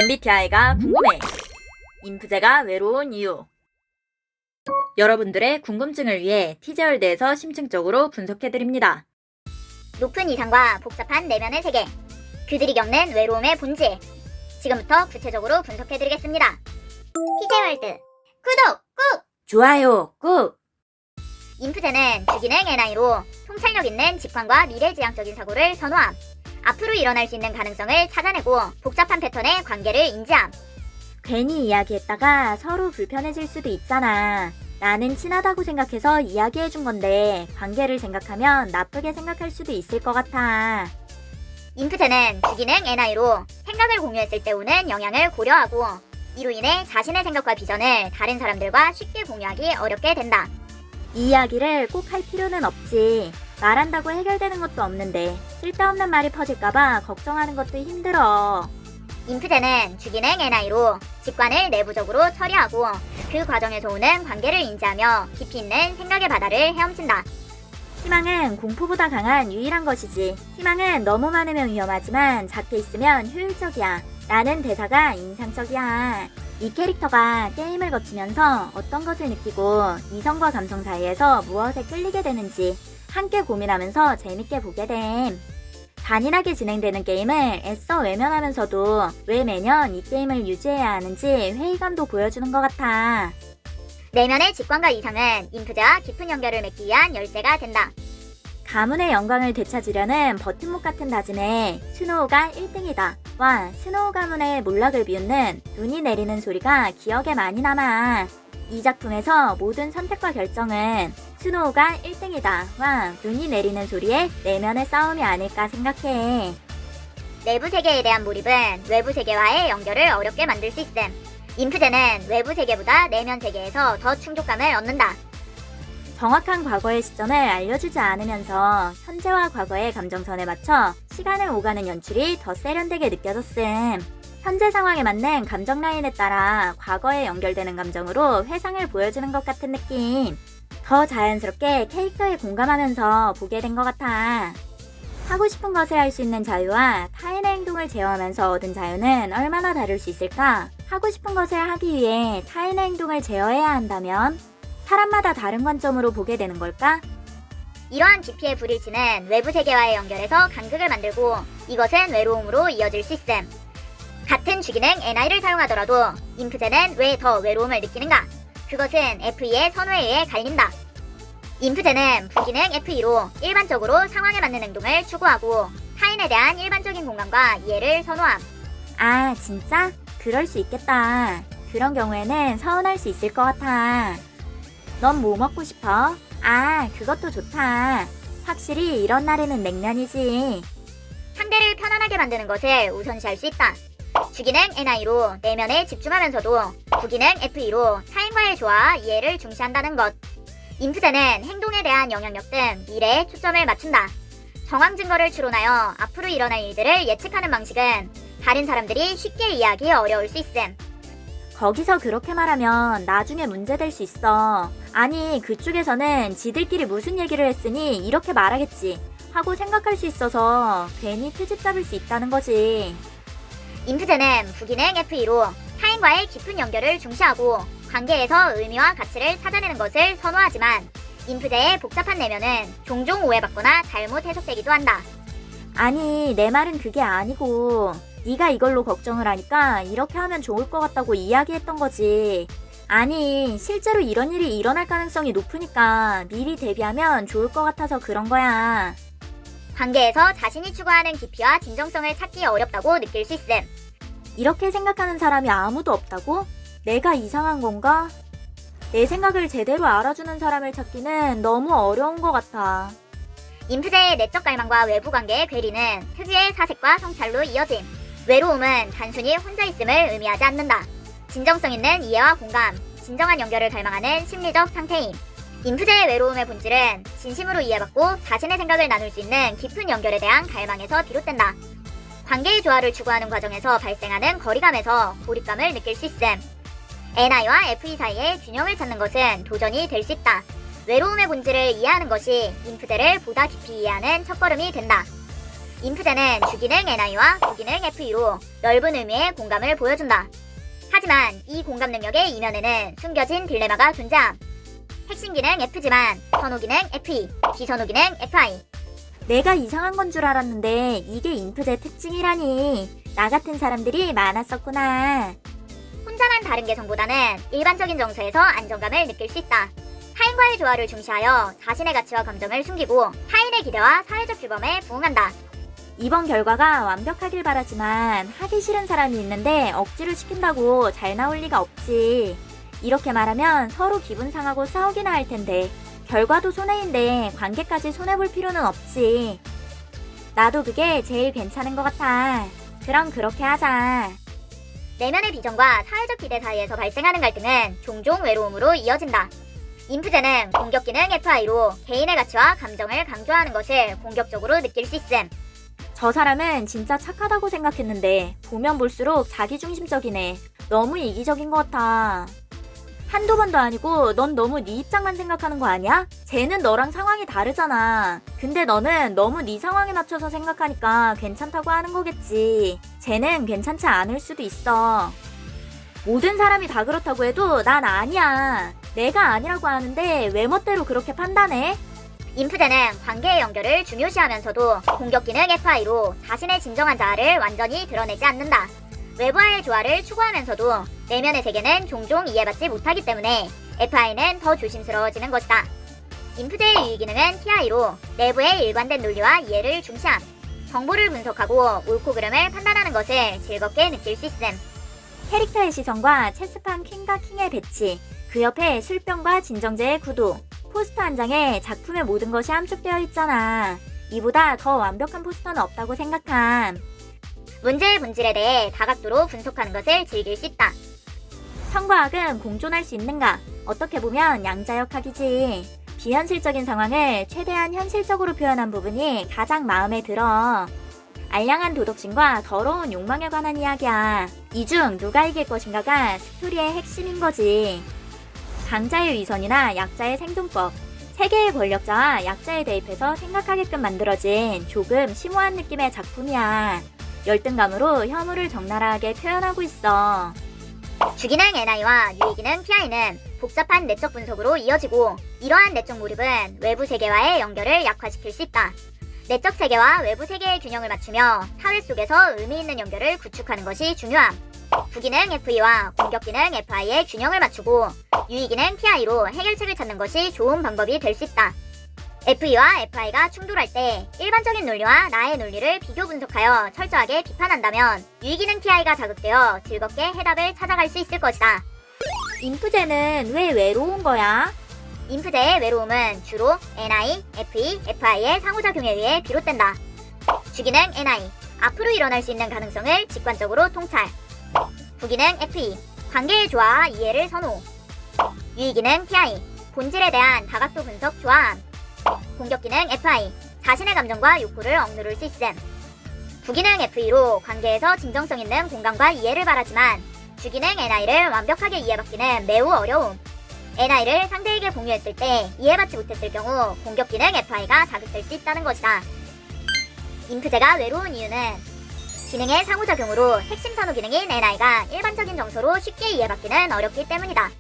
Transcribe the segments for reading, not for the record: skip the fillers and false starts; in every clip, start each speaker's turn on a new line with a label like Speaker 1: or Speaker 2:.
Speaker 1: MBTI가 궁금해. 인프제가 외로운 이유. 여러분들의 궁금증을 위해 티제월드에서 심층적으로 분석해드립니다.
Speaker 2: 높은 이상과 복잡한 내면의 세계, 그들이 겪는 외로움의 본질, 지금부터 구체적으로 분석해드리겠습니다. 티제월드 구독 꾹!
Speaker 1: 좋아요 꾹!
Speaker 2: 인프제는 주기능 NI로 통찰력 있는 직관과 미래지향적인 사고를 선호함, 앞으로 일어날 수 있는 가능성을 찾아내고 복잡한 패턴의 관계를 인지함.
Speaker 1: 괜히 이야기했다가 서로 불편해질 수도 있잖아. 나는 친하다고 생각해서 이야기해준 건데 관계를 생각하면 나쁘게 생각할 수도 있을 것 같아.
Speaker 2: 인프제는 주기능 NI로 생각을 공유했을 때 오는 영향을 고려하고 이로 인해 자신의 생각과 비전을 다른 사람들과 쉽게 공유하기 어렵게 된다.
Speaker 1: 이 이야기를 꼭 할 필요는 없지. 말한다고 해결되는 것도 없는데 쓸데없는 말이 퍼질까봐 걱정하는 것도 힘들어.
Speaker 2: 인프제는 주기능 NI로 직관을 내부적으로 처리하고 그 과정에서 오는 관계를 인지하며 깊이 있는 생각의 바다를 헤엄친다.
Speaker 1: 희망은 공포보다 강한 유일한 것이지. 희망은 너무 많으면 위험하지만 작게 있으면 효율적이야. 라는 대사가 인상적이야. 이 캐릭터가 게임을 거치면서 어떤 것을 느끼고 이성과 감성 사이에서 무엇에 끌리게 되는지 함께 고민하면서 재밌게 보게 됨. 잔인하게 진행되는 게임을 애써 외면하면서도 왜 매년 이 게임을 유지해야 하는지 회의감도 보여주는 것 같아.
Speaker 2: 내면의 직관과 이성은 인프제와 깊은 연결을 맺기 위한 열쇠가 된다.
Speaker 1: 가문의 영광을 되찾으려는 버팀목 같은 다짐에 스노우가 1등이다. 와, 스노우 가문의 몰락을 비웃는 눈이 내리는 소리가 기억에 많이 남아. 이 작품에서 모든 선택과 결정은 스노우가 1등이다. 와, 눈이 내리는 소리에 내면의 싸움이 아닐까 생각해.
Speaker 2: 내부 세계에 대한 몰입은 외부 세계와의 연결을 어렵게 만들 수 있음. 인프제는 외부 세계보다 내면 세계에서 더 충족감을 얻는다.
Speaker 1: 정확한 과거의 시점을 알려주지 않으면서 현재와 과거의 감정선에 맞춰 시간을 오가는 연출이 더 세련되게 느껴졌음. 현재 상황에 맞는 감정 라인에 따라 과거에 연결되는 감정으로 회상을 보여주는 것 같은 느낌. 더 자연스럽게 캐릭터에 공감하면서 보게 된 것 같아. 하고 싶은 것을 할 수 있는 자유와 타인의 행동을 제어하면서 얻은 자유는 얼마나 다를 수 있을까? 하고 싶은 것을 하기 위해 타인의 행동을 제어해야 한다면 사람마다 다른 관점으로 보게 되는 걸까?
Speaker 2: 이러한 깊이의 불일치는 외부 세계와의 연결에서 간극을 만들고 이것은 외로움으로 이어질 수 있음. 같은 주기능 NI를 사용하더라도 인프제는 왜 더 외로움을 느끼는가? 그것은 FE의 선호에 의해 갈린다. 인프제는 부기능 FE로 일반적으로 상황에 맞는 행동을 추구하고 타인에 대한 일반적인 공감과 이해를 선호함.
Speaker 1: 아, 진짜? 그럴 수 있겠다. 그런 경우에는 서운할 수 있을 것 같아. 넌 뭐 먹고 싶어? 아, 그것도 좋다. 확실히 이런 날에는 냉면이지.
Speaker 2: 상대를 편안하게 만드는 것을 우선시할 수 있다. 주기능 NI로 내면에 집중하면서도 부기능 FE로 타인과의 조화와 이해를 중시한다는 것. 인프제는 행동에 대한 영향력 등 미래에 초점을 맞춘다. 정황 증거를 추론하여 앞으로 일어날 일들을 예측하는 방식은 다른 사람들이 쉽게 이해하기 어려울 수 있음.
Speaker 1: 거기서 그렇게 말하면 나중에 문제될 수 있어. 아니, 그쪽에서는 지들끼리 무슨 얘기를 했으니 이렇게 말하겠지 하고 생각할 수 있어서 괜히 트집 잡을 수 있다는 거지.
Speaker 2: 인프제는 부기능 FE로 타인과의 깊은 연결을 중시하고 관계에서 의미와 가치를 찾아내는 것을 선호하지만 인프제의 복잡한 내면은 종종 오해받거나 잘못 해석되기도 한다.
Speaker 1: 아니, 내 말은 그게 아니고 네가 이걸로 걱정을 하니까 이렇게 하면 좋을 것 같다고 이야기했던 거지. 아니, 실제로 이런 일이 일어날 가능성이 높으니까 미리 대비하면 좋을 것 같아서 그런 거야.
Speaker 2: 관계에서 자신이 추구하는 깊이와 진정성을 찾기 어렵다고 느낄 수 있음.
Speaker 1: 이렇게 생각하는 사람이 아무도 없다고? 내가 이상한 건가? 내 생각을 제대로 알아주는 사람을 찾기는 너무 어려운 것 같아.
Speaker 2: 인프제의 내적 갈망과 외부 관계의 괴리는 특유의 사색과 성찰로 이어짐. 외로움은 단순히 혼자 있음을 의미하지 않는다. 진정성 있는 이해와 공감, 진정한 연결을 갈망하는 심리적 상태임. 인프제의 외로움의 본질은 진심으로 이해받고 자신의 생각을 나눌 수 있는 깊은 연결에 대한 갈망에서 비롯된다. 관계의 조화를 추구하는 과정에서 발생하는 거리감에서 고립감을 느낄 수 있음. NI와 FE 사이의 균형을 찾는 것은 도전이 될 수 있다. 외로움의 본질을 이해하는 것이 인프제를 보다 깊이 이해하는 첫걸음이 된다. 인프제는 주기능 NI와 부기능 FE로 넓은 의미의 공감을 보여준다. 하지만 이 공감 능력의 이면에는 숨겨진 딜레마가 존재함. 핵심 기능 F지만 선호 기능 FE, 비선호 기능 FI.
Speaker 1: 내가 이상한 건 줄 알았는데 이게 인프제 특징이라니. 나 같은 사람들이 많았었구나.
Speaker 2: 혼자만 다른 개성보다는 일반적인 정서에서 안정감을 느낄 수 있다. 타인과의 조화를 중시하여 자신의 가치와 감정을 숨기고 타인의 기대와 사회적 규범에 부응한다.
Speaker 1: 이번 결과가 완벽하길 바라지만 하기 싫은 사람이 있는데 억지를 시킨다고 잘 나올 리가 없지. 이렇게 말하면 서로 기분 상하고 싸우기나 할 텐데 결과도 손해인데 관계까지 손해볼 필요는 없지. 나도 그게 제일 괜찮은 것 같아. 그럼 그렇게 하자.
Speaker 2: 내면의 비전과 사회적 기대 사이에서 발생하는 갈등은 종종 외로움으로 이어진다. 인프제는 공격 기능 FI로 개인의 가치와 감정을 강조하는 것을 공격적으로 느낄 수 있음.
Speaker 1: 저 사람은 진짜 착하다고 생각했는데 보면 볼수록 자기중심적이네. 너무 이기적인 것 같아. 한두 번도 아니고 넌 너무 네 입장만 생각하는 거 아니야? 쟤는 너랑 상황이 다르잖아. 근데 너는 너무 네 상황에 맞춰서 생각하니까 괜찮다고 하는 거겠지. 쟤는 괜찮지 않을 수도 있어. 모든 사람이 다 그렇다고 해도 난 아니야. 내가 아니라고 하는데 왜 멋대로 그렇게 판단해?
Speaker 2: 인프제는 관계의 연결을 중요시하면서도 공격 기능 FI로 자신의 진정한 자아를 완전히 드러내지 않는다. 외부와의 조화를 추구하면서도 내면의 세계는 종종 이해받지 못하기 때문에 FI는 더 조심스러워지는 것이다. 인프제의 유의 기능은 TI로 내부의 일관된 논리와 이해를 중시함. 정보를 분석하고 옳고 그름을 판단하는 것을 즐겁게 느낄 수 있음.
Speaker 1: 캐릭터의 시선과 체스판 퀸과 킹의 배치, 그 옆에 술병과 진정제의 구도, 포스터 한 장에 작품의 모든 것이 함축되어 있잖아. 이보다 더 완벽한 포스터는 없다고 생각함.
Speaker 2: 문제의 본질에 대해 다각도로 분석하는 것을 즐길 수 있다.
Speaker 1: 성과 악은 공존할 수 있는가? 어떻게 보면 양자역학이지. 비현실적인 상황을 최대한 현실적으로 표현한 부분이 가장 마음에 들어. 알량한 도덕심과 더러운 욕망에 관한 이야기야. 이 중 누가 이길 것인가가 스토리의 핵심인 거지. 강자의 위선이나 약자의 생존법, 세계의 권력자와 약자에 대입해서 생각하게끔 만들어진 조금 심오한 느낌의 작품이야. 열등감으로 혐오를 적나라하게 표현하고 있어.
Speaker 2: 주기능 NI와 유의기능 TI는 복잡한 내적 분석으로 이어지고 이러한 내적 몰입은 외부 세계와의 연결을 약화시킬 수 있다. 내적 세계와 외부 세계의 균형을 맞추며 사회 속에서 의미 있는 연결을 구축하는 것이 중요함. 부기능 FE와 공격기능 FI의 균형을 맞추고 유의기능 TI로 해결책을 찾는 것이 좋은 방법이 될 수 있다. FE와 FI가 충돌할 때 일반적인 논리와 나의 논리를 비교 분석하여 철저하게 비판한다면 유의기능 TI가 자극되어 즐겁게 해답을 찾아갈 수 있을 것이다.
Speaker 1: 인프제는 왜 외로운 거야?
Speaker 2: 인프제의 외로움은 주로 NI, FE, FI의 상호작용에 의해 비롯된다. 주기능 NI, 앞으로 일어날 수 있는 가능성을 직관적으로 통찰. 부기능 FE, 관계의 조화와 이해를 선호. 유의기능 TI, 본질에 대한 다각도 분석 조화함. 공격기능 FI, 자신의 감정과 욕구를 억누를 수 있음. 부기능 FE로 관계에서 진정성 있는 공감과 이해를 바라지만 주기능 NI를 완벽하게 이해받기는 매우 어려움. NI를 상대에게 공유했을 때 이해받지 못했을 경우 공격기능 FI가 자극될 수 있다는 것이다. 인프제가 외로운 이유는 기능의 상호작용으로 핵심 선호 기능인 NI가 일반적인 정서로 쉽게 이해받기는 어렵기 때문이다.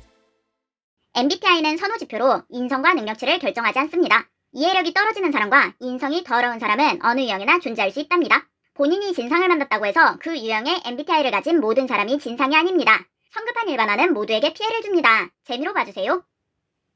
Speaker 2: MBTI는 선호지표로 인성과 능력치를 결정하지 않습니다. 이해력이 떨어지는 사람과 인성이 더러운 사람은 어느 유형이나 존재할 수 있답니다. 본인이 진상을 만났다고 해서 그 유형의 MBTI를 가진 모든 사람이 진상이 아닙니다. 성급한 일반화는 모두에게 피해를 줍니다. 재미로 봐주세요.